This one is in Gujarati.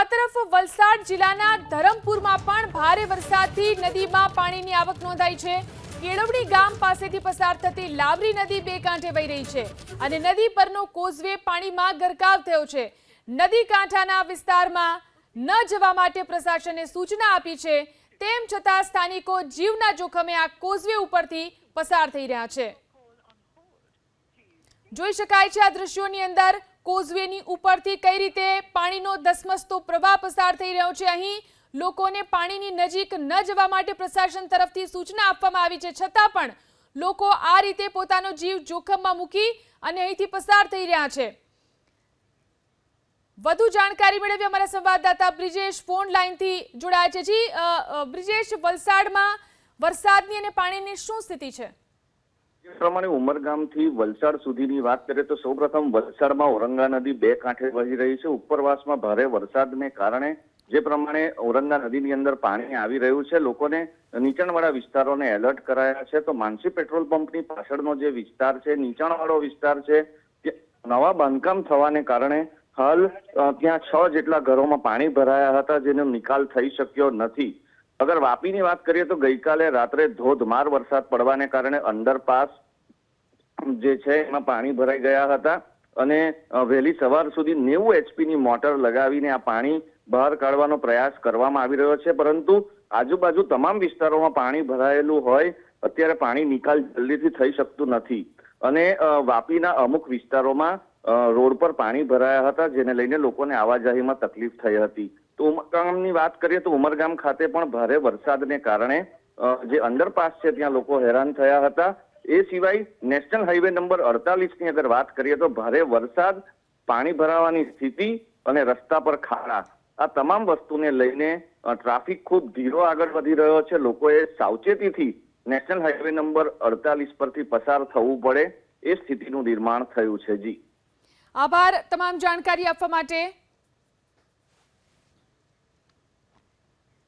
આ તરફ વલસાડ જિલ્લાના ધરમપુરમાં પણ ભારે વરસાદથી નદીમાં પાણીની આવક નોંધાઈ છે। કેળવણી ગામ પાસેથી પસાર થતી લાવરી નદી બે કાંઠે વહી રહી છે અને નદી પરનો કોઝવે પાણીમાં ગરકાવ થયો છે। નદી કાંઠાના વિસ્તારમાં ન જવા માટે પ્રશાસને સૂચના આપી છે, તેમ છતાં સ્થાનિકો જીવના જોખમે આ કોઝવે ઉપરથી પસાર થઈ રહ્યા છે। જોઈ શકાય છે આ દ્રશ્યોની અંદર કોઝવેની ઉપરથી કઈ રીતે પાણીનો ધસમસતો પ્રવાહ પસાર થઈ રહ્યો છે। અહીં લોકોને પાણીની નજીક ન જવા માટે પ્રશાસન તરફથી સૂચના આપવામાં આવી છે, છતાં પણ લોકો આ રીતે પોતાનો જીવ જોખમમાં મૂકી અને અહીંથી પસાર થઈ રહ્યા છે। વધુ જાણકારી મેળવી અમારા સંવાદદાતા બ્રિજેશ ફોન લાઈનથી જોડાયા છે। જી બ્રિજેશ, વલસાડમાં વરસાદની અને પાણીની શું સ્થિતિ છે? જે પ્રમાણે ઉમરગામથી વલસાડ સુધીની વાત કરીએ તો સૌપ્રથમ વલસાડમાં ઔરંગા નદી બે કાંઠે વહી રહી છે। ઉપરવાસમાં ભારે વરસાદને કારણે જે પ્રમાણે ઔરંગા નદીની અંદર પાણી આવી રહ્યું છે, લોકોને નીચાણવાળા વિસ્તારોને એલર્ટ કરાયા છે। તો માનસી પેટ્રોલ પંપની પાછળનો જે વિસ્તાર છે, નીચાણવાળો વિસ્તાર છે, નવા બાંધકામ થવાને કારણે હાલ ત્યાં 6 જેટલા ઘરોમાં પાણી ભરાયા હતા, જેનો નિકાલ થઈ શક્યો નથી। અગર વાપીની વાત કરીએ તો ગઈકાલે રાત્રે ધોધમાર વરસાદ પડવાને કારણે અંડરપાસ જે છે એમાં પાણી ભરાઈ ગયા હતા અને વહેલી સવાર સુધી 90 એચપીની મોટર લગાવીને આ પાણી બહાર કાઢવાનો પ્રયાસ કરવામાં આવી રહ્યો છે, પરંતુ આજુબાજુ તમામ વિસ્તારોમાં પાણી ભરાયેલું હોય અત્યારે પાણી નિકાલ જલ્દીથી થઈ શકતું નથી અને વાપીના અમુક વિસ્તારોમાં રોડ પર પાણી ભરાયા હતા, જેને લઈને લોકોને આવાજાહીમાં તકલીફ થઈ હતી। તો ઉમરગામની વાત કરીએ તો ઉમરગામ ખાતે પણ ભારે વરસાદને કારણે જે અંડરપાસ છે ત્યાં લોકો હેરાન થયા હતા। એ સિવાય નેશનલ હાઈવે નંબર 48 ની અગર વાત કરીએ તો ભારે વરસાદ, પાણી ભરાવાની સ્થિતિ અને રસ્તા પર ખાડા, આ તમામ વસ્તુને લઈને ટ્રાફિક ખૂબ ધીરો આગળ વધી રહ્યો છે। લોકોએ સાવચેતીથી નેશનલ હાઈવે નંબર 48 પરથી પસાર થવું પડે એ સ્થિતિનું નિર્માણ થયું છે। જી આભાર તમામ જાણકારી આપવા માટે।